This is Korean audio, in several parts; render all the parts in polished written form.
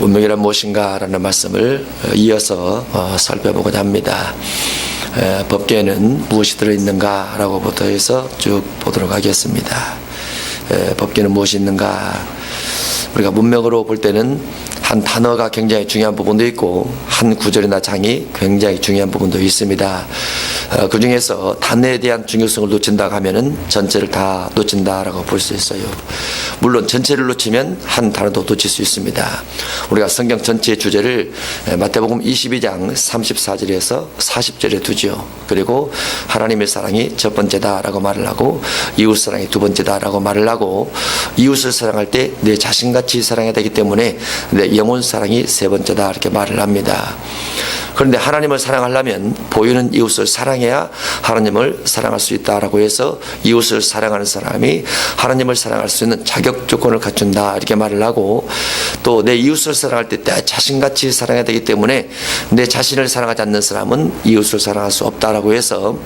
운명이란 무엇인가 라는 말씀을 이어서 살펴보고자 합니다. 법계에는 무엇이 들어있는가 라고부터 해서 쭉 보도록 하겠습니다. 법계는 무엇이 있는가? 우리가 문맥으로 볼 때는 한 단어가 굉장히 중요한 부분도 있고 한 구절이나 장이 굉장히 중요한 부분도 있습니다. 그 중에서 단어에 대한 중요성을 놓친다고 하면은 전체를 다 놓친다라고 볼 수 있어요. 물론 전체를 놓치면 한 단어도 놓칠 수 있습니다. 우리가 성경 전체의 주제를 마태복음 22장 34절에서 40절에 두죠. 그리고 하나님의 사랑이 첫 번째다라고 말을 하고 이웃 사랑이 두 번째다라고 말을 하고 이웃을 사랑할 때 내 자신같이 사랑해야 되기 때문에 내 영혼 사랑이 세 번째다 이렇게 말을 합니다. 그런데 하나님을 사랑하려면 보이는 이웃을 사랑해야 하나님을 사랑할 수 있다라고 해서 이웃을 사랑하는 사람이 하나님을 사랑할 수 있는 자격 조건을 갖춘다 이렇게 말을 하고 또 내 이웃을 사랑할 때 내 자신같이 사랑해야 되기 때문에 내 자신을 사랑하지 않는 사람은 이웃을 사랑할 수 없다라고 해서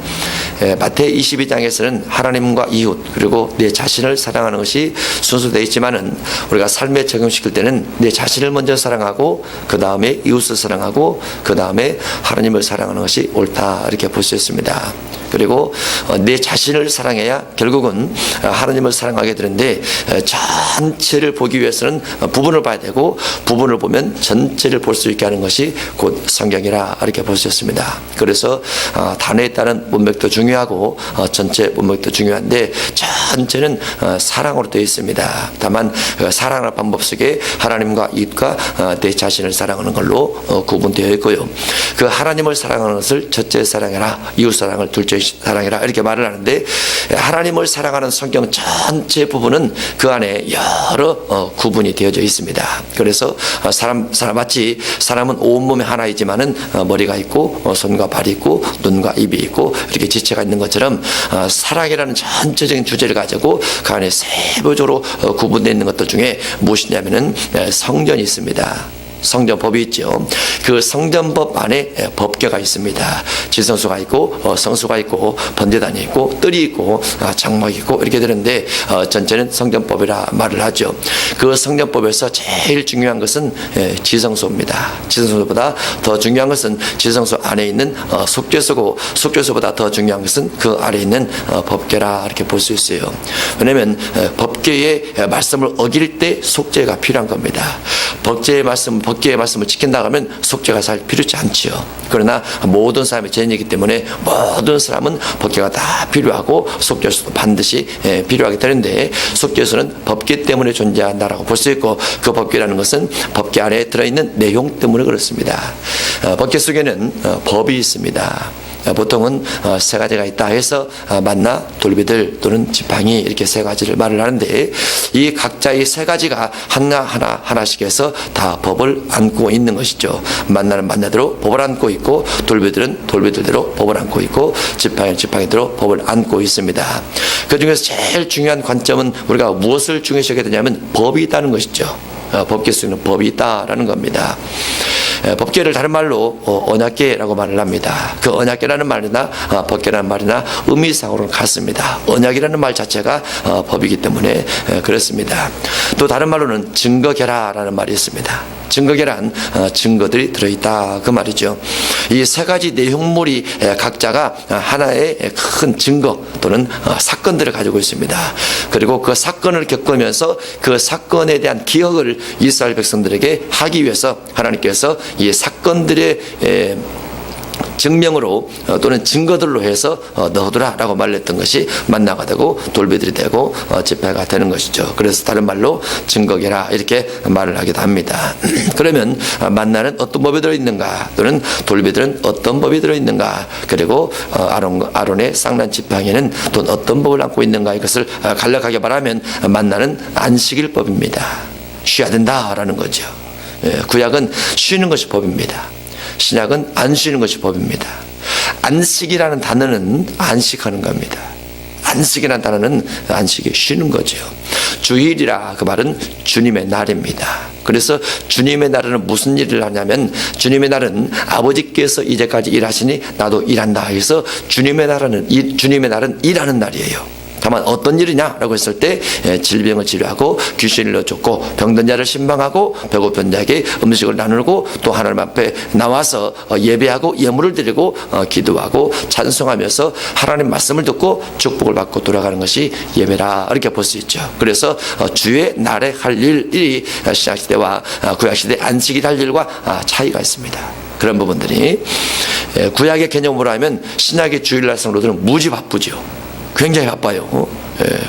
마태 22장에서는 하나님과 이웃 그리고 내 자신을 사랑하는 것이 순서되어 있지만은 우리가 삶에 적용시킬 때는 내 자신을 먼저 사랑하고 그 다음에 이웃을 사랑하고 그 다음에 하나님을 사랑하는 것이 옳다 이렇게 볼 수 있습니다. 그리고 내 자신을 사랑해야 결국은 하나님을 사랑하게 되는데 전체를 보기 위해서는 부분을 봐야 되고 부분을 보면 전체를 볼 수 있게 하는 것이 곧 성경이라 이렇게 볼 수 있습니다. 그래서 단어에 따른 문맥도 중요하고 전체 문맥도 중요한데 전체는 사랑으로 되어 있습니다. 다만 사랑하는 방법 속에 하나님과 이웃과 내 자신을 사랑하는 걸로 구분되어 있고요. 그 하나님을 사랑하는 것을 첫째 사랑해라 이웃 사랑을 둘째 사랑해라 이렇게 말을 하는데 하나님을 사랑하는 성경 전체 부분은 그 안에 여러 구분이 되어져 있습니다. 그래서 마치 사람은 온몸에 하나이지만은 머리가 있고 손과 발이 있고 눈과 입이 있고 이렇게 지체가 있는 것처럼 사랑이라는 전체적인 주제를 가지고 그 안에 세부적으로 구분되어 있는 것들 중에 무엇이냐면은 성전이 있습니다. 성전법이 있죠. 그 성전법 안에 법궤가 있습니다. 지성소가 있고 성소가 있고 번제단이 있고 뜰이 있고 장막이 있고 이렇게 되는데 전체는 성전법이라 말을 하죠. 그 성전법에서 제일 중요한 것은 지성소입니다. 지성소보다 더 중요한 것은 지성소 안에 있는 속죄소고 속죄소보다 더 중요한 것은 그 아래 있는 법궤라 이렇게 볼 수 있어요. 왜냐하면 법궤의 말씀을 어길 때 속죄가 필요한 겁니다. 법궤의 말씀을 지킨다고 하면 속죄가 잘 필요치 않지요. 그러나 모든 사람의 죄인이기 때문에 모든 사람은 법궤가 다 필요하고 속죄소도 반드시 필요하게 되는데 속죄소는 법궤 때문에 존재한다라고 볼 수 있고 그 법궤라는 것은 법궤 안에 들어있는 내용 때문에 그렇습니다. 법궤 속에는 법이 있습니다. 보통은 세 가지가 있다 해서 만나, 돌비들 또는 지팡이 이렇게 세 가지를 말을 하는데 이 각자의 세 가지가 하나씩 해서 다 법을 안고 있는 것이죠. 만나는 만나대로 법을 안고 있고 돌비들은 돌비들대로 법을 안고 있고 지팡이는 지팡이대로 법을 안고 있습니다. 그 중에서 제일 중요한 관점은 우리가 무엇을 중요시하게 되냐면 법이 있다는 것이죠. 법궤 속에는 법이 있다라는 겁니다. 법궤를 다른 말로 언약궤라고 말을 합니다. 그 언약궤라는 말이나 법궤라는 말이나 의미상으로는 같습니다. 언약이라는 말 자체가 법이기 때문에 그렇습니다. 또 다른 말로는 증거궤라라는 말이 있습니다. 증거계란 증거들이 들어있다 그 말이죠. 이 세 가지 내용물이 각자가 하나의 큰 증거 또는 사건들을 가지고 있습니다. 그리고 그 사건을 겪으면서 그 사건에 대한 기억을 이스라엘 백성들에게 하기 위해서 하나님께서 이 사건들의 증명으로 또는 증거들로 해서 넣어두라 라고 말했던 것이 만나가 되고 돌비들이 되고 지팡이가 되는 것이죠. 그래서 다른 말로 증거계라 이렇게 말을 하기도 합니다. 그러면 만나는 어떤 법이 들어있는가 또는 돌비들은 어떤 법이 들어있는가 그리고 아론의 쌍난 지팡이는 또 어떤 법을 안고 있는가 이것을 간략하게 말하면 만나는 안식일 법입니다. 쉬어야 된다라는 거죠. 구약은 쉬는 것이 법입니다. 신약은 안 쉬는 것이 법입니다. 안식이라는 단어는 안식하는 겁니다. 안식이라는 단어는 안식이 쉬는 거죠. 주일이라 그 말은 주님의 날입니다. 그래서 주님의 날에는 무슨 일을 하냐면 주님의 날은 아버지께서 이제까지 일하시니 나도 일한다 해서 주님의 날은 일하는 날이에요. 다만 어떤 일이냐라고 했을 때 질병을 치료하고 귀신을 넣어줬고 병든 자를 신방하고 배고픈 자에게 음식을 나누고 또 하나님 앞에 나와서 예배하고 예물을 드리고 기도하고 찬송하면서 하나님 말씀을 듣고 축복을 받고 돌아가는 것이 예배라 이렇게 볼 수 있죠. 그래서 주의 날에 할 일이 신약시대와 구약시대 안식일 할 일과 차이가 있습니다. 그런 부분들이 구약의 개념으로 하면 신약의 주일날 성도들은 무지 바쁘죠. 굉장히 바빠요.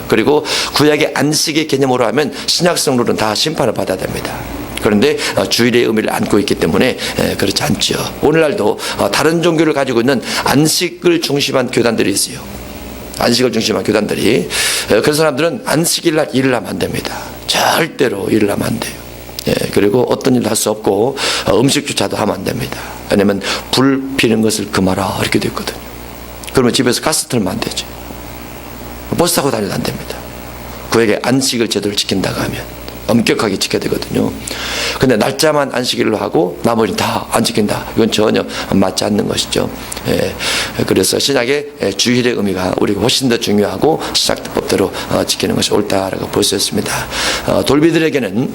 그리고 구약의 안식의 개념으로 하면 신약 성도는 다 심판을 받아야 됩니다. 그런데 주일의 의미를 안고 있기 때문에 그렇지 않죠. 오늘날도 다른 종교를 가지고 있는 안식을 중심한 교단들이 있어요. 안식을 중심한 교단들이. 그런 사람들은 안식일날 일을 하면 안 됩니다. 절대로 일을 하면 안 돼요. 그리고 어떤 일도 할 수 없고 음식조차도 하면 안 됩니다. 왜냐하면 불 피는 것을 금하라 이렇게 되어 있거든요. 그러면 집에서 가스 틀면 안 되죠. 버스 타고 다녀도 안 됩니다. 그에게 안식을 제대로 지킨다고 하면 엄격하게 지켜야 되거든요. 근데 날짜만 안식일로 하고 나머지는 다 안 지킨다. 이건 전혀 맞지 않는 것이죠. 그래서 신약의 주일의 의미가 우리가 훨씬 더 중요하고 신약법대로 지키는 것이 옳다라고 볼 수 있습니다. 돌비들에게는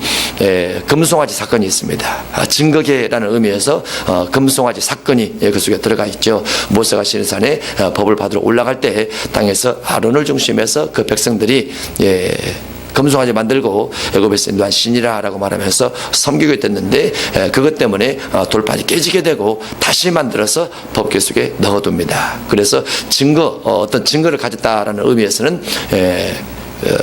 금송아지 사건이 있습니다. 증거계라는 의미에서 금송아지 사건이 그 속에 들어가 있죠. 모세가 시내산에 법을 받으러 올라갈 때 땅에서 아론을 중심해서 그 백성들이 금송아지 만들고 애굽에서 인도한 신이라라고 말하면서 섬기게 됐는데 그것 때문에 돌판이 깨지게 되고 다시 만들어서 법궤 속에 넣어둡니다. 그래서 어떤 증거를 가졌다라는 의미에서는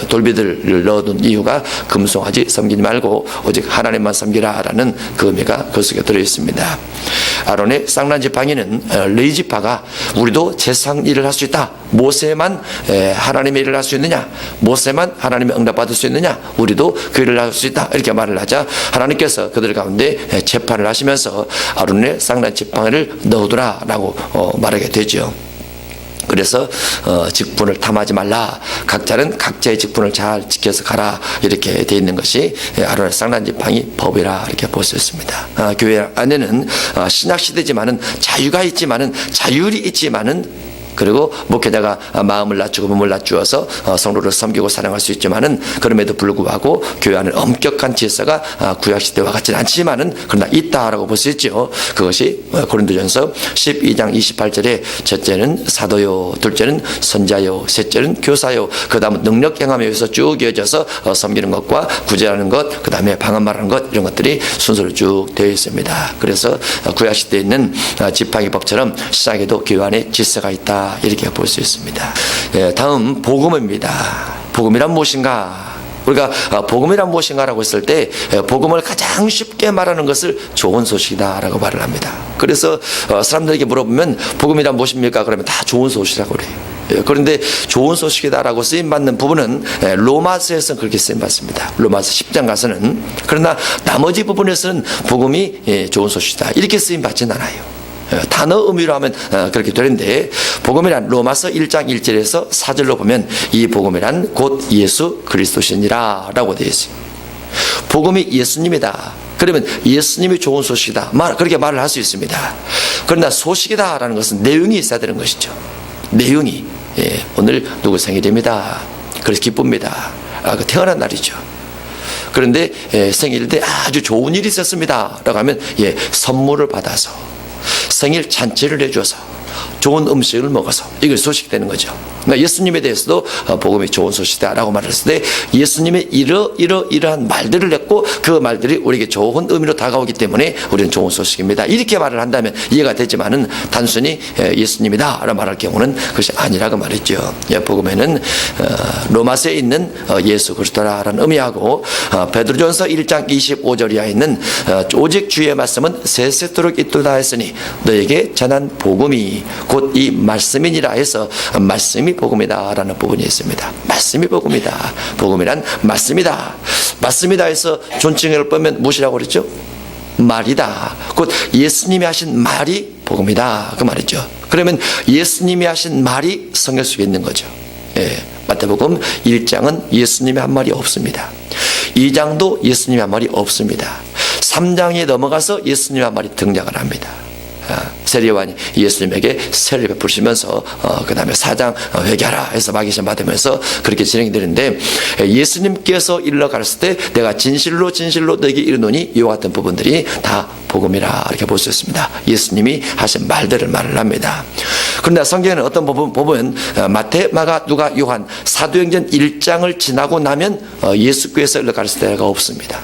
돌비들을 넣어둔 이유가 금송아지 섬기지 말고 오직 하나님만 섬기라라는 그 의미가 그 속에 들어있습니다. 아론의 쌍난지팡이는 레이지파가 우리도 제상 일을 할 수 있다. 모세만 하나님의 일을 할 수 있느냐? 모세만 하나님의 응답받을 수 있느냐? 우리도 그 일을 할 수 있다. 이렇게 말을 하자 하나님께서 그들 가운데 재판을 하시면서 아론의 쌍난지팡이를 넣어두라라고 말하게 되죠. 그래서 직분을 탐하지 말라. 각자는 각자의 직분을 잘 지켜서 가라. 이렇게 되어 있는 것이 아론의 쌍난지팡이 법이라 이렇게 볼 수 있습니다. 교회 안에는 신약시대지만은 자유가 있지만은 자율이 있지만은 그리고 목회자가 마음을 낮추고 몸을 낮추어서 성도를 섬기고 사랑할 수 있지만은 그럼에도 불구하고 교회 안에 엄격한 질서가 구약시대와 같지는 않지만은 그러나 있다라고 볼 수 있죠. 그것이 고린도전서 12장 28절에 첫째는 사도요, 둘째는 선자요, 셋째는 교사요, 그 다음은 능력 행함에 의해서 쭉 이어져서 섬기는 것과 구제하는 것, 그 다음에 방언 말하는 것, 이런 것들이 순서로 쭉 되어 있습니다. 그래서 구약시대에 있는 지팡이 법처럼 신약에도 교회 안에 질서가 있다, 이렇게 볼 수 있습니다. 다음 복음입니다. 복음이란 무엇인가? 우리가 복음이란 무엇인가라고 했을 때 복음을 가장 쉽게 말하는 것을 좋은 소식이다라고 말을 합니다. 그래서 사람들에게 물어보면 복음이란 무엇입니까? 그러면 다 좋은 소식이라고 그래요. 그런데 좋은 소식이다라고 쓰임받는 부분은 로마서에서는 그렇게 쓰임받습니다. 로마서 10장 가서는. 그러나 나머지 부분에서는 복음이 좋은 소식이다 이렇게 쓰임받지는 않아요. 단어 의미로 하면 그렇게 되는데 복음이란 로마서 1장 1절에서 4절로 보면 이 복음이란 곧 예수 그리스도시니라 라고 되어 있어요. 복음이 예수님이다. 그러면 예수님이 좋은 소식이다. 그렇게 말을 할 수 있습니다. 그러나 소식이다 라는 것은 내용이 있어야 되는 것이죠. 내용이 오늘 누구 생일입니다. 그래서 기쁩니다. 그 태어난 날이죠. 그런데 생일 때 아주 좋은 일이 있었습니다 라고 하면 선물을 받아서 생일 잔치를 해줘서 좋은 음식을 먹어서 이걸 소식되는 거죠. 그러니까 예수님에 대해서도 복음이 좋은 소식이다라고 말했을 때 예수님의 이러한 말들을 했고 그 말들이 우리에게 좋은 의미로 다가오기 때문에 우리는 좋은 소식입니다. 이렇게 말을 한다면 이해가 되지만은 단순히 예수님이다 라고 말할 경우는 그것이 아니라고 말했죠. 복음에는 로마서에 있는 예수 그리스도라는 의미하고 베드로전서 1장 25절 이하에 있는 오직 주의 말씀은 세세토록 있도다 했으니 너에게 전한 복음이 곧 이 말씀이니라 해서 말씀이 복음이다 라는 부분이 있습니다. 말씀이 복음이다. 복음이란 말씀이다. 말씀이다 해서 존칭을 빼면 무엇이라고 그랬죠? 말이다. 곧 예수님이 하신 말이 복음이다 그 말이죠. 그러면 예수님이 하신 말이 성경 속에 있는 거죠. 마태복음 1장은 예수님의 한 말이 없습니다. 2장도 예수님의 한 말이 없습니다. 3장에 넘어가서 예수님의 한 말이 등장을 합니다. 세례 요한이 예수님에게 세례를 베푸시면서 그 다음에 사장 회개하라 해서 마귀시험 받으면서 그렇게 진행이 되는데, 예수님께서 일러 가르칠 때 내가 진실로 진실로 너에게 이르노니 이와 같은 부분들이 다 복음이라 이렇게 볼 수 있습니다. 예수님이 하신 말들을 말을 합니다. 그런데 성경에는 어떤 부분 보면 마태, 마가, 누가, 요한 사도행전 1장을 지나고 나면 예수께서 일러 가르칠 때가 없습니다.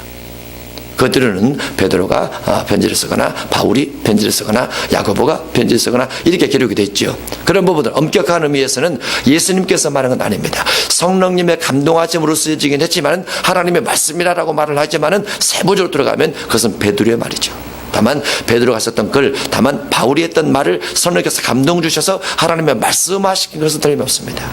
그들은 베드로가 편지를 쓰거나 바울이 편지를 쓰거나 야고보가 편지를 쓰거나 이렇게 기록이 되어 있죠. 그런 부분들 엄격한 의미에서는 예수님께서 말한 건 아닙니다. 성령님의 감동하심으로 쓰여지긴 했지만 하나님의 말씀이라고 말을 하지만 세부적으로 들어가면 그것은 베드로의 말이죠. 다만 베드로가 썼던 글, 다만 바울이 했던 말을 성령께서 감동 주셔서 하나님의 말씀하신 것은 틀림없습니다.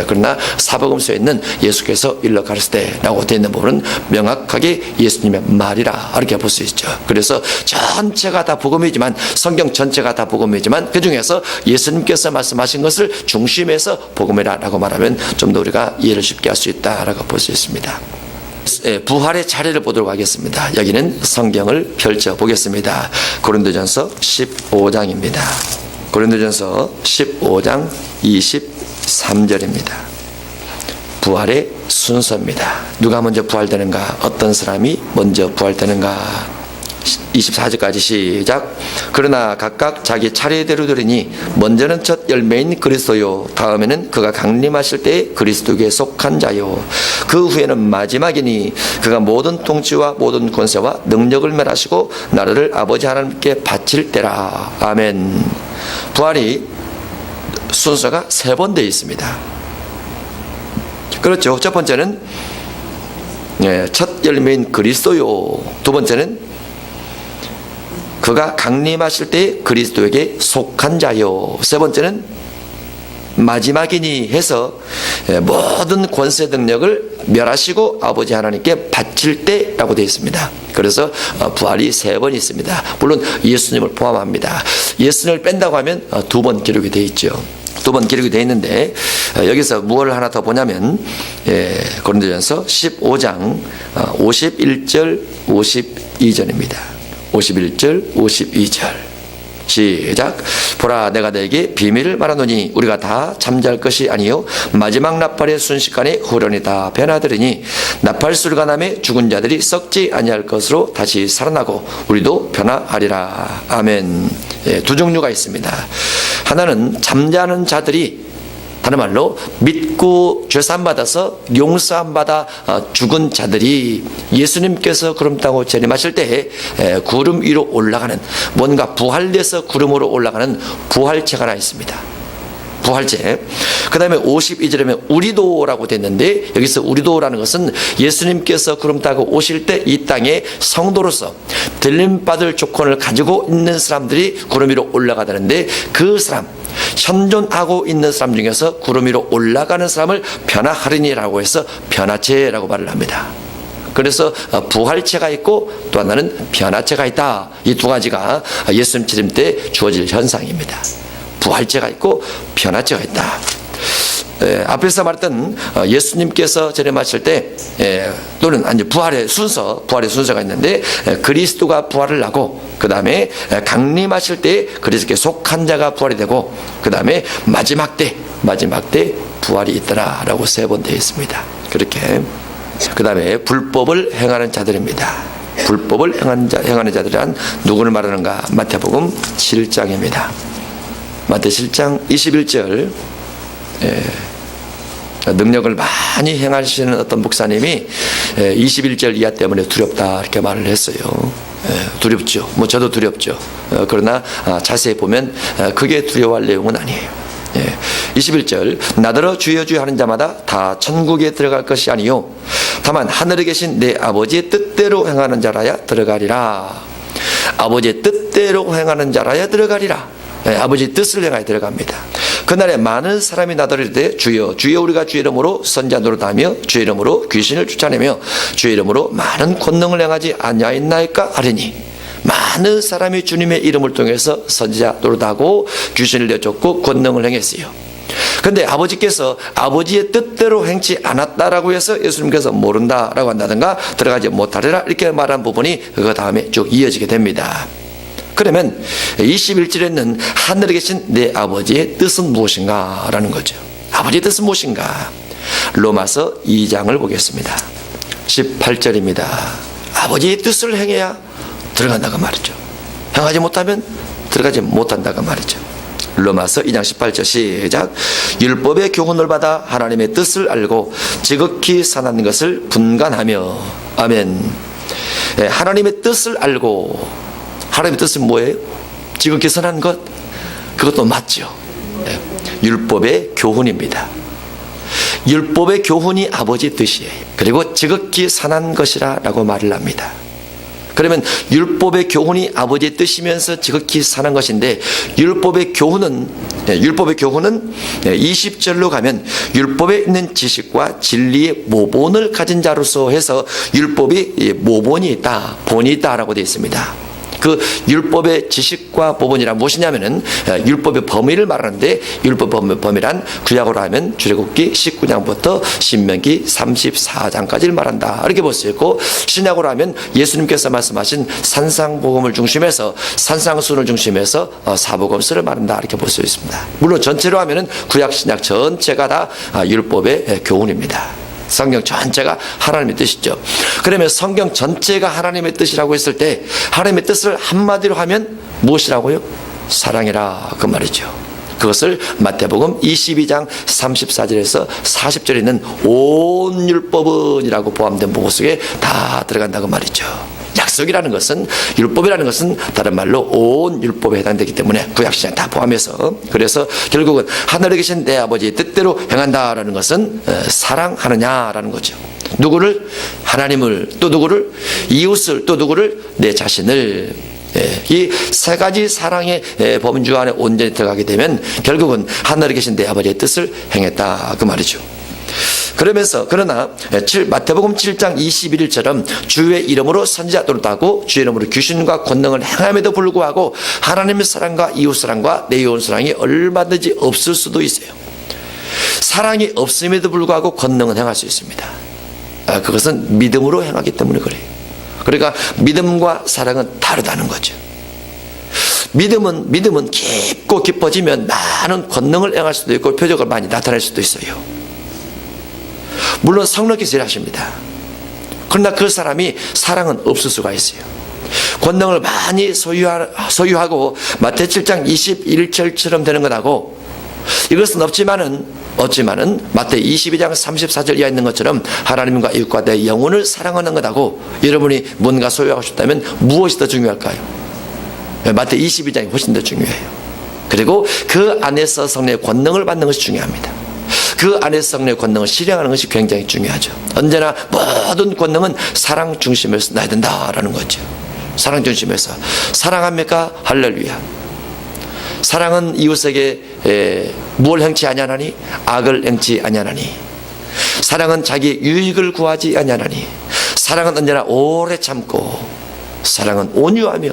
그러나 사복음서에 있는 예수께서 일러 가르칠 때라고 되어 있는 부분은 명확하게 예수님의 말이라 이렇게 볼 수 있죠. 그래서 전체가 다 복음이지만, 성경 전체가 다 복음이지만 그 중에서 예수님께서 말씀하신 것을 중심에서 복음이라고 말하면 좀 더 우리가 이해를 쉽게 할 수 있다라고 볼 수 있습니다. 부활의 차례를 보도록 하겠습니다. 여기는 성경을 펼쳐 보겠습니다. 고린도전서 15장입니다. 고린도전서 15장 23절입니다. 부활의 순서입니다. 누가 먼저 부활되는가? 어떤 사람이 먼저 부활되는가? 24절까지 시작. 그러나 각각 자기 차례대로 되리니 먼저는 첫 열매인 그리스도요, 다음에는 그가 강림하실 때에 그리스도에게 속한 자요, 그 후에는 마지막이니 그가 모든 통치와 모든 권세와 능력을 멸하시고 나라를 아버지 하나님께 바칠 때라. 아멘. 부활이 순서가 3번 되어 있습니다. 그렇죠. 첫 번째는 첫 열매인 그리스도요, 두 번째는 그가 강림하실 때 그리스도에게 속한 자요, 세 번째는 마지막이니 해서 모든 권세 능력을 멸하시고 아버지 하나님께 바칠 때라고 되어 있습니다. 그래서 부활이 3번 있습니다. 물론 예수님을 포함합니다. 예수님을 뺀다고 하면 2번 기록이 되어 있죠. 2번 기록이 되어 있는데, 여기서 무엇을 하나 더 보냐면 고린도전서 15장 51절 52절입니다. 51절 52절 시작. 보라, 내가 너에게 비밀을 말하노니 우리가 다 잠잘 것이 아니요 마지막 나팔의 순식간에 후련히 다 변화되리니 나팔 소리가 나매 죽은 자들이 썩지 아니할 것으로 다시 살아나고 우리도 변화하리라. 아멘. 두 종류가 있습니다. 하나는 잠자는 자들이, 다른 말로 믿고 죄사함 받아서 용서함 받아 죽은 자들이 예수님께서 구름 타고 재림하실 때 구름 위로 올라가는, 뭔가 부활돼서 구름으로 올라가는 부활체가 하나 있습니다. 부활체. 그 다음에 52절에 우리도라고 됐는데, 여기서 우리도라는 것은 예수님께서 구름 타고 오실 때 이 땅에 성도로서 들림받을 조건을 가지고 있는 사람들이 구름 위로 올라가다는데, 그 사람, 현존하고 있는 사람 중에서 구름 위로 올라가는 사람을 변화하리니라고 해서 변화체라고 말을 합니다. 그래서 부활체가 있고 또 하나는 변화체가 있다. 이 두 가지가 예수님 재림 때 주어질 현상입니다. 부활체가 있고 변화체가 있다. 앞에서 말했던 예수님께서 재림하실 때 또는 아니 부활의 순서가 있는데, 그리스도가 부활을 하고 그 다음에 강림하실 때 그리스도께 속한 자가 부활이 되고 그 다음에 마지막 때 부활이 있더라라고 3번 되어 있습니다. 그렇게 그 다음에 불법을 행하는 자들입니다. 불법을 행하는 자들은 누구를 말하는가? 마태복음 7장입니다. 마태 7장 21절 능력을 많이 행하시는 어떤 목사님이 21절 이하 때문에 두렵다 이렇게 말을 했어요. 두렵죠. 저도 두렵죠. 그러나 자세히 보면 그게 두려워할 내용은 아니에요. 21절 나더러 주여 주여 하는 자마다 다 천국에 들어갈 것이 아니요 다만 하늘에 계신 내 아버지의 뜻대로 행하는 자라야 들어가리라. 아버지의 뜻대로 행하는 자라야 들어가리라. 아버지의 뜻을 행하여 들어갑니다. 그날에 많은 사람이 나더러 이르되 주여 주여 우리가 주의 이름으로 선지자 노릇하며 주의 이름으로 귀신을 쫓아내며 주의 이름으로 많은 권능을 행하지 아니하였나이까 하리니, 많은 사람이 주님의 이름을 통해서 선지자 노릇하고 귀신을 내쫓고 권능을 행했어요. 그런데 아버지께서 아버지의 뜻대로 행치 않았다라고 해서 예수님께서 모른다라고 한다든가 들어가지 못하리라 이렇게 말한 부분이 그 다음에 쭉 이어지게 됩니다. 그러면 21절에는 하늘에 계신 내 아버지의 뜻은 무엇인가 라는 거죠. 아버지의 뜻은 무엇인가? 로마서 2장을 보겠습니다. 18절입니다. 아버지의 뜻을 행해야 들어간다고 말이죠. 행하지 못하면 들어가지 못한다고 말이죠. 로마서 2장 18절 시작. 율법의 교훈을 받아 하나님의 뜻을 알고 지극히 선한 것을 분간하며. 아멘. 하나님의 뜻을 알고, 하나님의 뜻은 뭐예요? 지극히 선한 것? 그것도 맞죠. 율법의 교훈입니다. 율법의 교훈이 아버지의 뜻이에요. 그리고 지극히 선한 것이라 라고 말을 합니다. 그러면 율법의 교훈이 아버지의 뜻이면서 지극히 선한 것인데, 율법의 교훈은 20절로 가면 율법에 있는 지식과 진리의 모본을 가진 자로서 해서 율법이 모본이 있다, 본이 있다라고 되어 있습니다. 그 율법의 지식과 모본이란 무엇이냐면은 율법의 범위를 말하는데, 율법 범위란 구약으로 하면 출애굽기 19장부터 신명기 34장까지를 말한다, 이렇게 볼 수 있고, 신약으로 하면 예수님께서 말씀하신 산상복음을 중심해서, 산상순을 중심해서 사복음서를 말한다, 이렇게 볼 수 있습니다. 물론 전체로 하면은 구약 신약 전체가 다 율법의 교훈입니다. 성경 전체가 하나님의 뜻이죠. 그러면 성경 전체가 하나님의 뜻이라고 했을 때, 하나님의 뜻을 한마디로 하면 무엇이라고요? 사랑이라, 그 말이죠. 그것을 마태복음 22장 34절에서 40절에 있는 온 율법은 이라고 포함된 부분 속에 다 들어간다고 말이죠. 약속이라는 것은, 율법이라는 것은 다른 말로 온 율법에 해당되기 때문에 구약신약 다 포함해서, 그래서 결국은 하늘에 계신 내 아버지의 뜻대로 행한다라는 것은 사랑하느냐라는 거죠. 누구를? 하나님을, 또 누구를? 이웃을, 또 누구를? 내 자신을. 이 세 가지 사랑의 범주 안에 온전히 들어가게 되면 결국은 하늘에 계신 내 아버지의 뜻을 행했다, 그 말이죠. 그러면서, 그러나 마태복음 7장 21절처럼 주의 이름으로 선지자 노릇하고 주의 이름으로 귀신과 권능을 행함에도 불구하고 하나님의 사랑과 이웃 사랑과 내 이웃 사랑이 얼마든지 없을 수도 있어요. 사랑이 없음에도 불구하고 권능은 행할 수 있습니다. 그것은 믿음으로 행하기 때문에 그래요. 그러니까 믿음과 사랑은 다르다는 거죠. 믿음은 깊고 깊어지면 많은 권능을 행할 수도 있고 표적을 많이 나타낼 수도 있어요. 물론 성령께서 일하십니다. 그러나 그 사람이 사랑은 없을 수가 있어요. 권능을 많이 소유하고 마태 7장 21절처럼 되는 것하고, 이것은 없지만은 마태 22장 34절 이하에 있는 것처럼 하나님과 이웃과 내 영혼을 사랑하는 것하고, 여러분이 뭔가 소유하고 싶다면 무엇이 더 중요할까요? 마태 22장이 훨씬 더 중요해요. 그리고 그 안에서 성령의 권능을 받는 것이 중요합니다. 그 안에서 성령의 권능을 실행하는 것이 굉장히 중요하죠. 언제나 모든 권능은 사랑 중심에서 나야 된다라는 거죠. 사랑 중심에서. 사랑합니까? 할렐루야. 사랑은 이웃에게 뭘 행치 아니하나니? 악을 행치 아니하나니. 사랑은 자기 유익을 구하지 아니하나니. 사랑은 언제나 오래 참고, 사랑은 온유하며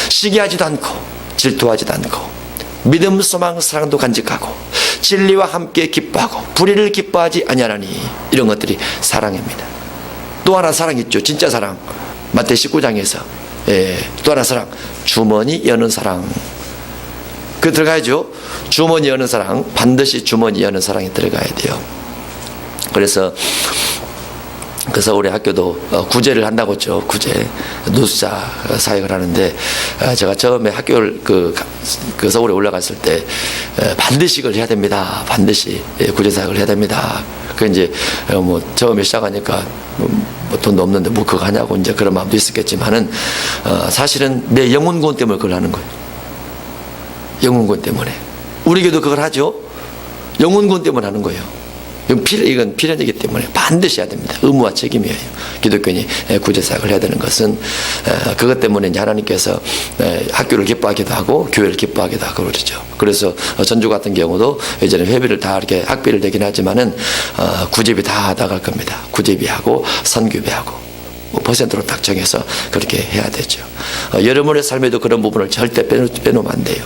시기하지도 않고 질투하지도 않고 믿음, 소망, 사랑도 간직하고 진리와 함께 기뻐하고 불의를 기뻐하지 아니하나니. 이런 것들이 사랑입니다. 또 하나 사랑 있죠. 진짜 사랑. 마태 19장에서 또 하나 사랑, 주머니 여는 사랑. 그 들어가야죠. 주머니 여는 사랑, 반드시 주머니 여는 사랑이 들어가야 돼요. 그래서 그 서울의 학교도 구제를 한다고 했죠. 구제, 누수자 사역을 하는데, 제가 처음에 학교를 그 서울에 올라갔을 때 반드시 이걸 해야 됩니다. 반드시 구제 사역을 해야 됩니다. 그 이제 뭐 처음에 시작하니까 뭐 돈도 없는데 뭐 그거 하냐고 이제 그런 마음도 있었겠지만은, 사실은 내 영혼 구원 때문에 그걸 하는 거예요. 영혼 구원 때문에. 우리 교도 그걸 하죠. 영혼 구원 때문에 하는 거예요. 이건 필연이기 때문에 반드시 해야 됩니다. 의무와 책임이에요. 기독교인이 구제사역을 해야 되는 것은 그것 때문에 이제 하나님께서 학교를 기뻐하기도 하고 교회를 기뻐하기도 하고 그러죠. 그래서 전주 같은 경우도 예전에 회비를 다 이렇게 학비를 내긴 하지만은 구제비 다 나갈 겁니다. 구제비하고 선교비하고 퍼센트로 딱 정해서 그렇게 해야 되죠. 여러분의 삶에도 그런 부분을 절대 빼놓으면 안 돼요.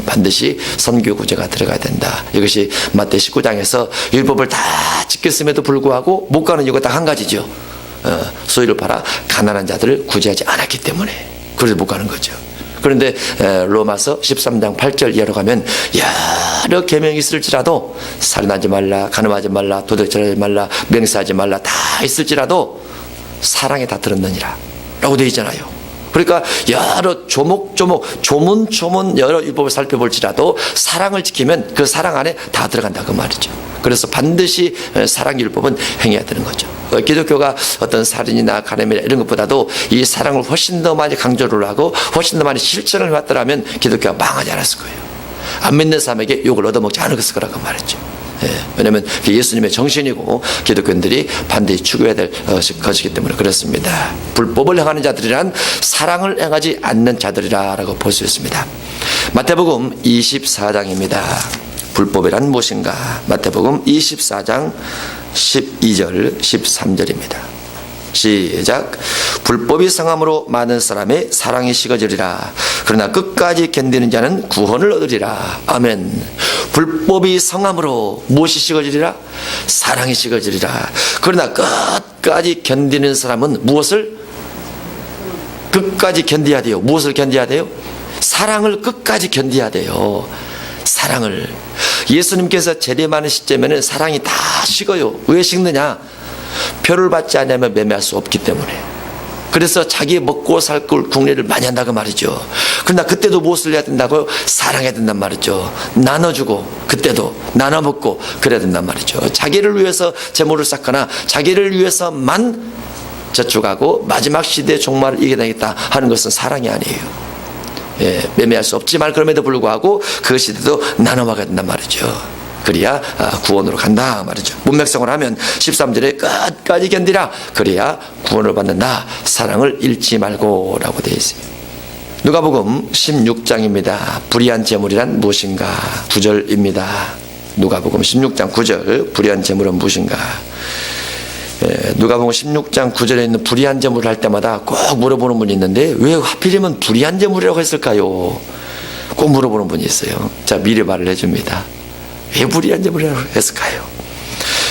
반드시 선교 구제가 들어가야 된다. 이것이 마태 19장에서 율법을 다 지켰음에도 불구하고 못 가는 이유가 딱 한 가지죠. 소유를 팔아 가난한 자들을 구제하지 않았기 때문에. 그래서 못 가는 거죠. 그런데 로마서 13장 8절 이하로 가면 여러 계명이 있을지라도 살인하지 말라, 간음하지 말라, 도둑질하지 말라, 맹세하지 말라 다 있을지라도 사랑에 다 들었느니라 라고 되어 있잖아요. 그러니까 여러 조문 여러 율법을 살펴볼지라도 사랑을 지키면 그 사랑 안에 다 들어간다 그 말이죠. 그래서 반드시 사랑 율법은 행해야 되는 거죠. 기독교가 어떤 살인이나 간음이나 이런 것보다도 이 사랑을 훨씬 더 많이 강조를 하고 훨씬 더 많이 실천을 해왔더라면 기독교가 망하지 않았을 거예요. 안 믿는 사람에게 욕을 얻어먹지 않았을 거라고 말했죠. 왜냐하면 예수님의 정신이고 기독교인들이 반드시 추구해야 될 것이기 때문에 그렇습니다. 불법을 행하는 자들이란 사랑을 행하지 않는 자들이라고 볼 수 있습니다. 마태복음 24장입니다. 불법이란 무엇인가? 마태복음 24장 12절 13절입니다. 시작. 불법이 성함으로 많은 사람의 사랑이 식어지리라. 그러나 끝까지 견디는 자는 구원을 얻으리라. 아멘. 불법이 성함으로 무엇이 식어지리라? 사랑이 식어지리라. 그러나 끝까지 견디는 사람은 무엇을? 끝까지 견뎌야 돼요. 무엇을 견뎌야 돼요? 사랑을 끝까지 견뎌야 돼요. 사랑을. 예수님께서 재림하는 시점에는 사랑이 다 식어요. 왜 식느냐? 표를 받지 않으면 매매할 수 없기 때문에. 그래서 자기 먹고 살 걸 국리를 많이 한다고 말이죠. 그러나 그때도 무엇을 해야 된다고요? 사랑해야 된단 말이죠. 나눠주고 그때도 나눠 먹고 그래야 된단 말이죠. 자기를 위해서 재물을 쌓거나 자기를 위해서만 저축하고 마지막 시대의 종말을 이겨내겠다 하는 것은 사랑이 아니에요. 매매할 수 없지만 그럼에도 불구하고 그 시대도 나눠 먹어야 된단 말이죠. 그래야 구원으로 간다 말이죠. 문맥성을 하면 13절에 끝까지 견디라. 그래야 구원을 받는다. 사랑을 잃지 말고 라고 되어 있어요. 누가복음 16장입니다. 불의한 재물이란 무엇인가? 9절입니다. 누가복음 16장 9절 불의한 재물은 무엇인가? 누가복음 16장 9절에 있는 불의한 재물을 할 때마다 꼭 물어보는 분이 있는데 왜 하필이면 불의한 재물이라고 했을까요? 꼭 물어보는 분이 있어요. 자, 미리 말을 해줍니다. 왜 불의한 재물이라고 했을까요?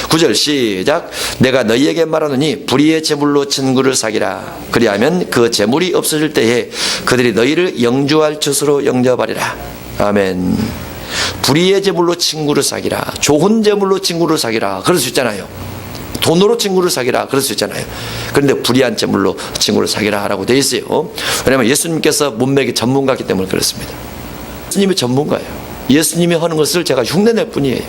9절 시작. 내가 너희에게 말하노니 불의의 재물로 친구를 사기라. 그리하면 그 재물이 없어질 때에 그들이 너희를 영주할 처소로 영접하리라. 아멘. 불의의 재물로 친구를 사기라. 좋은 재물로 친구를 사기라. 그럴 수 있잖아요. 돈으로 친구를 사기라. 그럴 수 있잖아요. 그런데 불의한 재물로 친구를 사기라 라고 되어 있어요. 왜냐하면 예수님께서 문맥의 전문가이기 때문에 그렇습니다. 예수님이 전문가예요. 예수님이 하는 것을 제가 흉내낼 뿐이에요.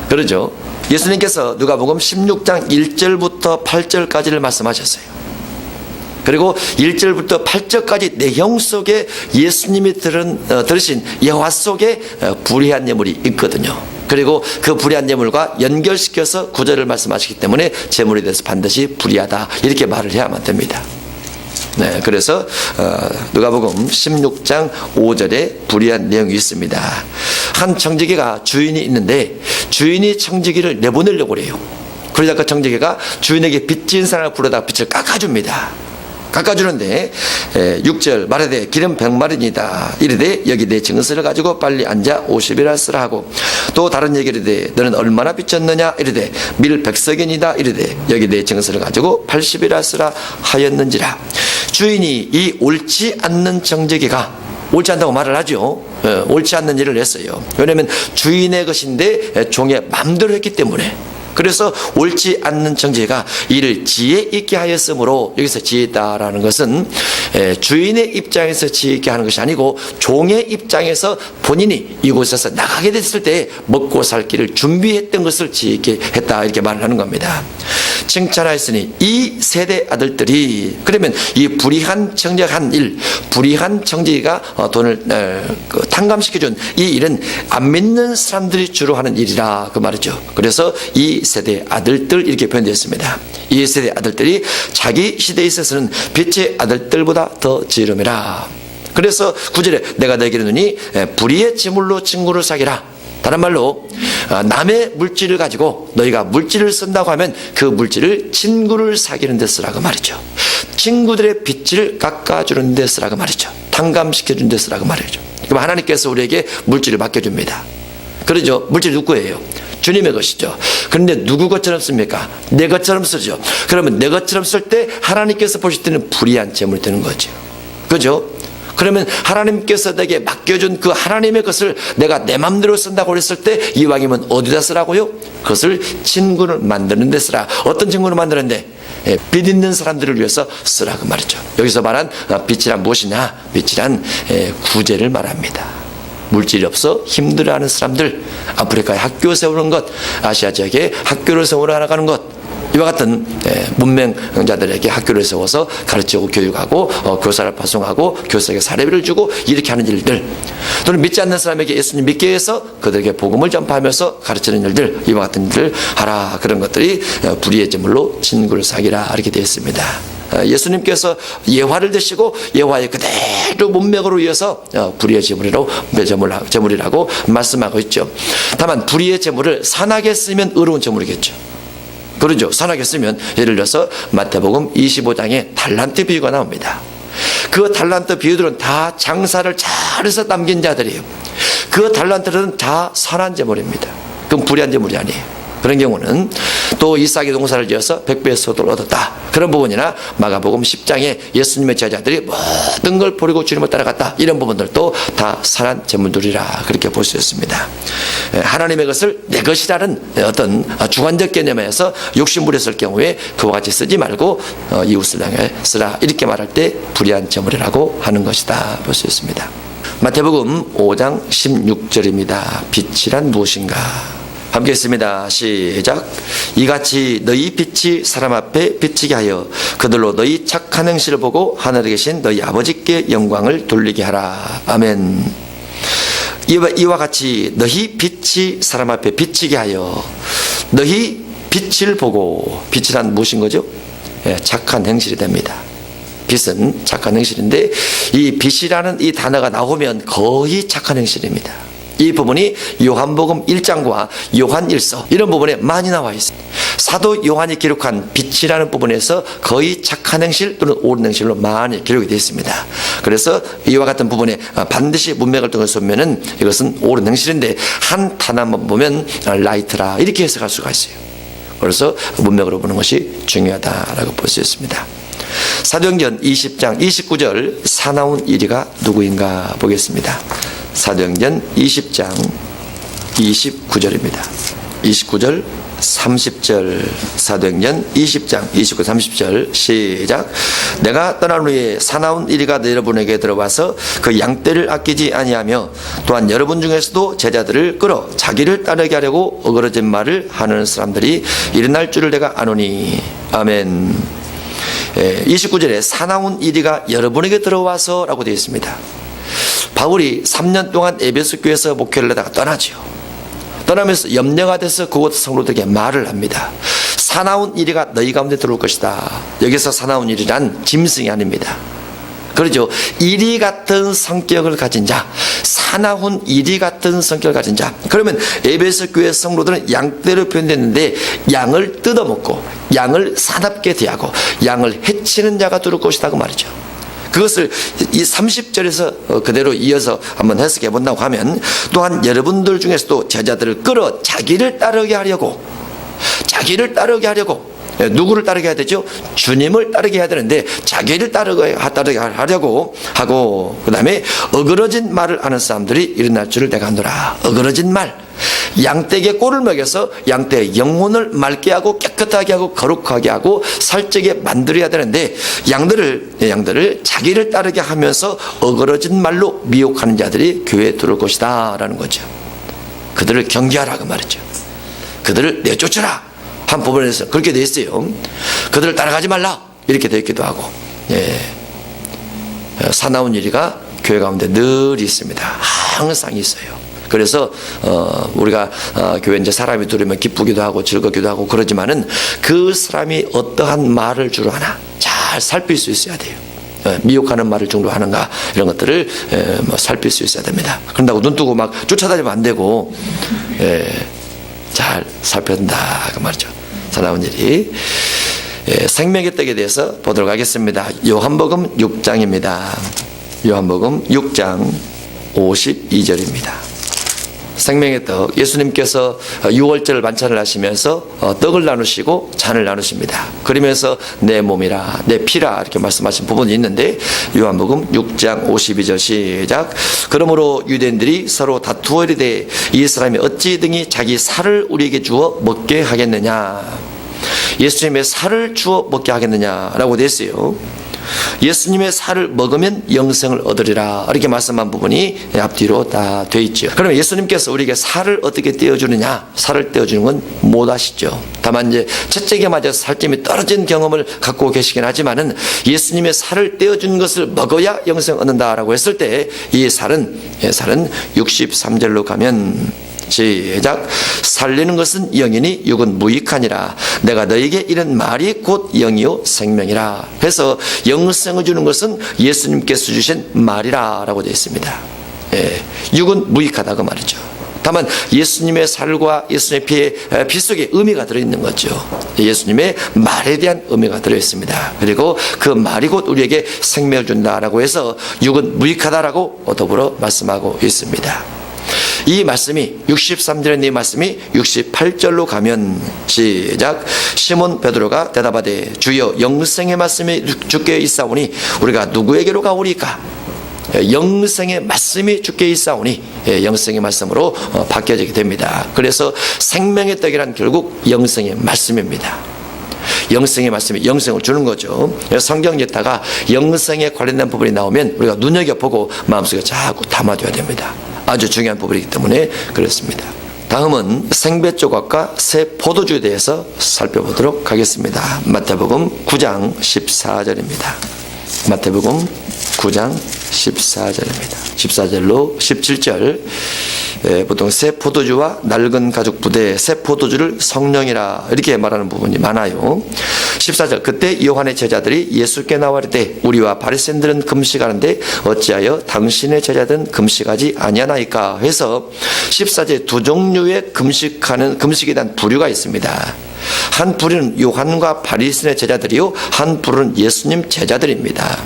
그러죠? 예수님께서 누가복음 16장 1절부터 8절까지를 말씀하셨어요. 그리고 1절부터 8절까지 내용 속에 예수님이 들으신 예화 속에 불의한 예물이 있거든요. 그리고 그 불의한 예물과 연결시켜서 구절을 말씀하시기 때문에 재물에 대해서 반드시 불의하다 이렇게 말을 해야만 됩니다. 네, 그래서 누가복음 16장 5절에 불의한 내용이 있습니다. 한 청지기가 주인이 있는데 주인이 청지기를 내보내려고 해요. 그러다 그 청지기가 주인에게 빚진 사람을 불러다 빚을 깎아줍니다. 깎아주는데 6절 말하되 기름 100마리니다 이르되 여기 내 증서를 가지고 빨리 앉아 50이라 쓰라 하고 또 다른 얘기를 이르되 너는 얼마나 빚졌느냐 이르되 밀 100석이니다 이르되 여기 내 증서를 가지고 80이라 쓰라 하였는지라. 주인이 이 옳지 않는 청지기가 옳지 않다고 말을 하죠. 옳지 않는 일을 했어요. 왜냐하면 주인의 것인데 종의 마음대로 했기 때문에. 그래서 옳지 않는 청지기가 이를 지혜 있게 하였으므로 여기서 지혜 있다라는 것은 주인의 입장에서 지혜 있게 하는 것이 아니고 종의 입장에서 본인이 이곳에서 나가게 됐을 때 먹고 살 길을 준비했던 것을 지혜 있게 했다 이렇게 말을 하는 겁니다. 칭찬하였으니 이 세대 아들들이 그러면 이 불의한 청지기가 한 일, 불의한 청지기가 돈을 탕감시켜준 이 일은 안 믿는 사람들이 주로 하는 일이라 그 말이죠. 그래서 이 세대 아들들 이렇게 표현되었습니다. 이 세대 아들들이 자기 시대에 있어서는 빛의 아들들보다 더 지름이라. 그래서 9절에 내가 너에게 이르노니 불의의 재물로 친구를 사기라. 다른 말로 남의 물질을 가지고 너희가 물질을 쓴다고 하면 그 물질을 친구를 사귀는 데 쓰라고 말이죠. 친구들의 빚을 깎아주는 데 쓰라고 말이죠. 탕감시켜주는 데 쓰라고 말이죠. 그럼 하나님께서 우리에게 물질을 맡겨줍니다. 그러죠. 물질이 누구예요? 주님의 것이죠. 그런데 누구 것처럼 씁니까? 내 것처럼 쓰죠. 그러면 내 것처럼 쓸 때 하나님께서 보실 때는 불의한 재물이 되는 거죠. 그죠? 그러면 하나님께서 내게 맡겨준 그 하나님의 것을 내가 내 맘대로 쓴다고 그랬을 때 이왕이면 어디다 쓰라고요? 그것을 친구를 만드는 데 쓰라. 어떤 친구를 만드는데? 빛 있는 사람들을 위해서 쓰라 그 말이죠. 여기서 말한 빛이란 무엇이냐? 빛이란 구제를 말합니다. 물질이 없어 힘들어하는 사람들, 아프리카에 학교 세우는 것, 아시아 지역에 학교를 세우러 나가는 것, 이와 같은 문맹자들에게 학교를 세워서 가르치고 교육하고 교사를 파송하고 교사에게 사례비를 주고 이렇게 하는 일들, 또는 믿지 않는 사람에게 예수님 믿게 해서 그들에게 복음을 전파하면서 가르치는 일들, 이와 같은 일들 하라. 그런 것들이 불의의 제물로 친구를 사귀라 이렇게 되어 있습니다. 예수님께서 예화를 드시고 예화의 그대로 문맥으로 이어서 불의의 제물이라고 말씀하고 있죠. 다만 불의의 제물을 선하게 쓰면 의로운 제물이겠죠. 그러죠. 선하게 쓰면 예를 들어서 마태복음 25장에 달란트 비유가 나옵니다. 그 달란트 비유들은 다 장사를 잘해서 남긴 자들이에요. 그 달란트는 다 선한 제물입니다. 그건 불의한 제물이 아니에요. 그런 경우는 또 이삭이 농사를 지어서 100배의 소득을 얻었다. 그런 부분이나 마가복음 10장에 예수님의 제자들이 모든 걸 버리고 주님을 따라갔다. 이런 부분들도 다 선한 제물들이라 그렇게 볼 수 있습니다. 하나님의 것을 내 것이라는 어떤 주관적 개념에서 욕심부렸을 경우에 그와 같이 쓰지 말고 이웃을 향해 쓰라. 이렇게 말할 때 불의한 제물이라고 하는 것이다 볼 수 있습니다. 마태복음 5장 16절입니다. 빛이란 무엇인가? 함께 했습니다. 시작. 이같이 너희 빛이 사람 앞에 비치게 하여 그들로 너희 착한 행실을 보고 하늘에 계신 너희 아버지께 영광을 돌리게 하라. 아멘. 이와 같이 너희 빛이 사람 앞에 비치게 하여, 너희 빛을 보고, 빛이란 무엇인 거죠? 착한 행실이 됩니다. 빛은 착한 행실인데 이 빛이라는 이 단어가 나오면 거의 착한 행실입니다. 이 부분이 요한복음 1장과 요한 1서 이런 부분에 많이 나와 있습니다. 사도 요한이 기록한 빛이라는 부분에서 거의 착한 행실 또는 옳은 행실로 많이 기록이 되어 있습니다. 그래서 이와 같은 부분에 반드시 문맥을 통해서 보면은 이것은 옳은 행실인데 한 단어만 보면 라이트라 이렇게 해석할 수가 있어요. 그래서 문맥으로 보는 것이 중요하다라고 볼 수 있습니다. 사도행전 20장 29절 사나운 이리가 누구인가 보겠습니다. 사도행전 20장 29절입니다. 29절 30절 사도행전 20장 29, 30절 시작. 내가 떠난 후에 사나운 이리가 여러분에게 들어와서 그 양떼를 아끼지 아니하며 또한 여러분 중에서도 제자들을 끌어 자기를 따르게 하려고 어그러진 말을 하는 사람들이 일어날 줄을 내가 아노니. 아멘. 29절에 사나운 이리가 여러분에게 들어와서 라고 되어 있습니다. 바울이 3년 동안 에베소 교회에서 목회를 하다가 떠나죠. 떠나면서 염려가 돼서 그곳 성도들에게 말을 합니다. 사나운 이리가 너희 가운데 들어올 것이다. 여기서 사나운 이리란 짐승이 아닙니다. 그렇죠. 이리 같은 성격을 가진 자, 사나운 이리 같은 성격을 가진 자. 그러면 에베소 교회 성도들은 양떼로 표현됐는데 양을 뜯어먹고 양을 사납게 대하고 양을 해치는 자가 들어올 것이다 그 말이죠. 그것을 이 30절에서 그대로 이어서 한번 해석해 본다고 하면 또한 여러분들 중에서도 제자들을 끌어 자기를 따르게 하려고 누구를 따르게 해야 되죠? 주님을 따르게 해야 되는데 자기를 따르게 하려고 하고, 그 다음에 어그러진 말을 하는 사람들이 일어날 줄을 내가 안노라. 어그러진 말, 양떼에게 꼴을 먹여서 양떼의 영혼을 맑게 하고 깨끗하게 하고 거룩하게 하고 살찌게 만들어야 되는데 양들을 자기를 따르게 하면서 어그러진 말로 미혹하는 자들이 교회에 들어올 것이다 라는 거죠. 그들을 경계하라 그 말이죠. 그들을 내쫓으라 한 부분에서 그렇게 되어 있어요. 그들을 따라가지 말라 이렇게 되어 있기도 하고. 사나운 이리가 교회 가운데 늘 있습니다. 항상 있어요. 그래서 우리가 교회 이제 사람이 들으면 기쁘기도 하고 즐겁기도 하고 그러지만은 그 사람이 어떠한 말을 주로 하나 잘 살필 수 있어야 돼요. 미혹하는 말을 중로 하는가 이런 것들을 살필 수 있어야 됩니다. 그런다고 눈 뜨고 막 쫓아다니면 안 되고 잘 살펴야 된다 그 말이죠. 사나운 일이. 생명의 떡에 대해서 보도록 하겠습니다. 요한복음 6장입니다. 요한복음 6장 52절입니다. 생명의 떡, 예수님께서 유월절 만찬을 하시면서 떡을 나누시고 잔을 나누십니다. 그러면서 내 몸이라 내 피라 이렇게 말씀하신 부분이 있는데, 요한복음 6장 52절 시작. 그러므로 유대인들이 서로 다투어 이르되 이 사람이 어찌 등이 자기 살을 우리에게 주어 먹게 하겠느냐. 예수님의 살을 주어 먹게 하겠느냐라고 되어 있어요. 예수님의 살을 먹으면 영생을 얻으리라 이렇게 말씀한 부분이 앞뒤로 다 돼 있죠. 그러면 예수님께서 우리에게 살을 어떻게 떼어주느냐? 살을 떼어주는 건 못 아시죠. 다만 이제 채찍에 맞아서 살점이 떨어진 경험을 갖고 계시긴 하지만은, 예수님의 살을 떼어준 것을 먹어야 영생 얻는다라고 했을 때 이 살은 63절로 가면 시작. 살리는 것은 영이니 육은 무익하니라. 내가 너에게 이런 말이 곧 영이요 생명이라. 그래서 영생을 주는 것은 예수님께서 주신 말이라 라고 되어 있습니다. 육은 무익하다 그 말이죠. 다만 예수님의 살과 예수님의 피의 피 속에 의미가 들어있는 거죠. 예수님의 말에 대한 의미가 들어있습니다. 그리고 그 말이 곧 우리에게 생명을 준다라고 해서 육은 무익하다라고 더불어 말씀하고 있습니다. 이 말씀이 63절의 이 말씀이 68절로 가면 시작. 시몬 베드로가 대답하되 주여 영생의 말씀이 주께 있사오니 우리가 누구에게로 가오리까? 영생의 말씀이 주께 있사오니 영생의 말씀으로 바뀌어지게 됩니다. 그래서 생명의 떡이란 결국 영생의 말씀입니다. 영생의 말씀이 영생을 주는 거죠. 성경 읽다가 영생에 관련된 부분이 나오면 우리가 눈여겨보고 마음속에 자꾸 담아둬야 됩니다. 아주 중요한 부분이기 때문에 그렇습니다. 다음은 생배 조각과 새 포도주에 대해서 살펴보도록 하겠습니다. 마태복음 9장 14절입니다. 마태복음 9장 14절입니다. 14절로 17절. 보통 새 포도주와 낡은 가죽 부대에 새 포도주를 성령이라 이렇게 말하는 부분이 많아요. 14절. 그때 요한의 제자들이 예수께 나와 이르되 우리와 바리새인들은 금식하는데 어찌하여 당신의 제자들은 금식하지 아니하나이까 해서 14절 두 종류의 금식에 대한 부류가 있습니다. 한 부류는 요한과 바리새인의 제자들이요, 한 부류는 예수님 제자들입니다.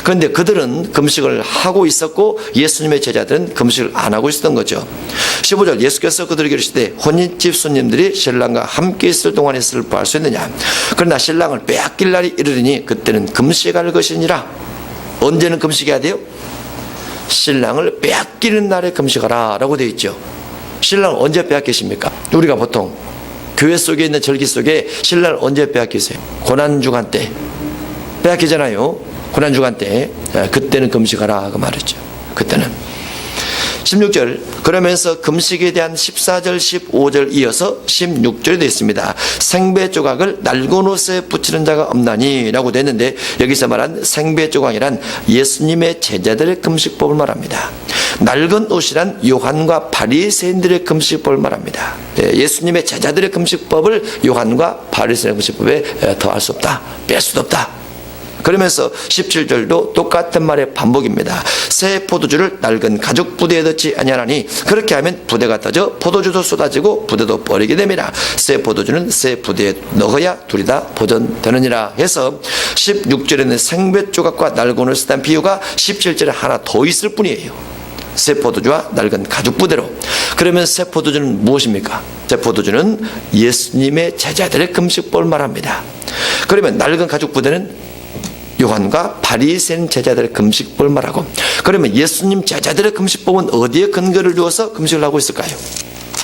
그런데 그들은 금식을 하고 있었고 예수님의 제자들은 금식을 안 하고 있었던 거죠. 15절. 예수께서 그들에게 이르시되 혼인집 손님들이 신랑과 함께 있을 동안에 슬퍼할 수 있느냐? 그러나 신랑을 빼앗길 날이 이르리니 그때는 금식할 것이니라. 언제는 금식해야 돼요? 신랑을 빼앗기는 날에 금식하라 라고 되어 있죠. 신랑을 언제 빼앗기십니까? 우리가 보통 교회 속에 있는 절기 속에 신랑을 언제 빼앗기세요? 고난주간 때 빼앗기잖아요. 고난주간 때. 그때는 금식하라 그 말이죠. 그때는. 16절. 그러면서 금식에 대한 14절 15절 이어서 16절에 되어 있습니다. 생배 조각을 낡은 옷에 붙이는 자가 없나니 라고 되는데, 여기서 말한 생배 조각이란 예수님의 제자들의 금식법을 말합니다. 낡은 옷이란 요한과 바리새인들의 금식법을 말합니다. 예수님의 제자들의 금식법을 요한과 바리새인의 금식법에 더할 수 없다, 뺄 수도 없다. 그러면서 17절도 똑같은 말의 반복입니다. 새 포도주를 낡은 가죽 부대에 넣지 아니하나니 그렇게 하면 부대가 터져 포도주도 쏟아지고 부대도 버리게 됩니다. 새 포도주는 새 부대에 넣어야 둘이 다 보존되느니라 해서 16절에는 생배 조각과 낡은 옷을 쓰던 비유가 17절에 하나 더 있을 뿐이에요. 새 포도주와 낡은 가죽 부대로. 그러면 새 포도주는 무엇입니까? 새 포도주는 예수님의 제자들의 금식법을 말합니다. 그러면 낡은 가죽 부대는 요한과 바리새인 제자들의 금식법을 말하고, 그러면 예수님 제자들의 금식법은 어디에 근거를 두어서 금식을 하고 있을까요?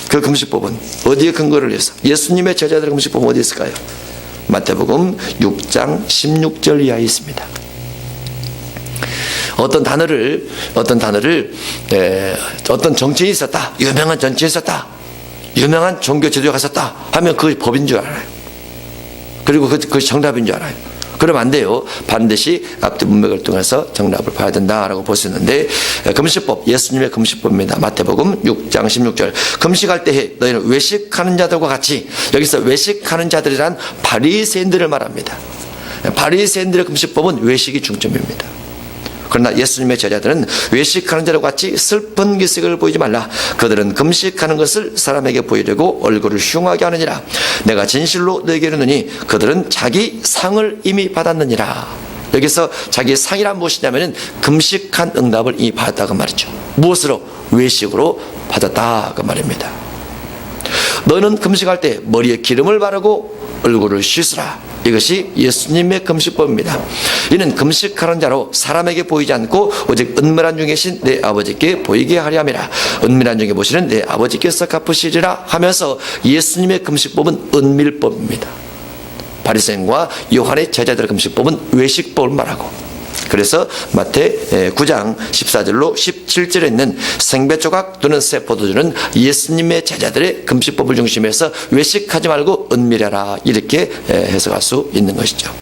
그 금식법은 어디에 근거를 해서? 예수님의 제자들의 금식법은 어디에 있을까요? 마태복음 6장 16절 이하에 있습니다. 어떤 단어를 어떤 정치인이 있었다, 유명한 정치인이 있었다, 유명한 종교 지도자가 있었다 하면 그것이 법인 줄 알아요. 그리고 그것이 정답인 줄 알아요. 그러면 안 돼요. 반드시 앞뒤 문맥을 통해서 정답을 봐야 된다라고 볼 수 있는데, 금식법, 예수님의 금식법입니다. 마태복음 6장 16절. 금식할 때에 너희는 외식하는 자들과 같이, 여기서 외식하는 자들이란 바리새인들을 말합니다. 바리새인들의 금식법은 외식이 중점입니다. 그러나 예수님의 제자들은 외식하는 자와 같이 슬픈 기색을 보이지 말라. 그들은 금식하는 것을 사람에게 보이려고 얼굴을 흉하게 하느니라. 내가 진실로 너에게 이르노니 그들은 자기 상을 이미 받았느니라. 여기서 자기의 상이란 무엇이냐면은 금식한 응답을 이 받았다고 말이죠. 무엇으로? 외식으로 받았다 그 말입니다. 너는 금식할 때 머리에 기름을 바르고 얼굴을 씻으라. 이것이 예수님의 금식법입니다. 이는 금식하는 자로 사람에게 보이지 않고 오직 은밀한 중에 계신 내 아버지께 보이게 하려 함이라. 은밀한 중에 보시는 내 아버지께서 갚으시리라 하면서 예수님의 금식법은 은밀법입니다. 바리새인과 요한의 제자들의 금식법은 외식법을 말하고, 그래서 마태 9장 14절로 17절에 있는 생배조각 또는 세포도주는 예수님의 제자들의 금식법을 중심해서 외식하지 말고 은밀하라 이렇게 해석할 수 있는 것이죠.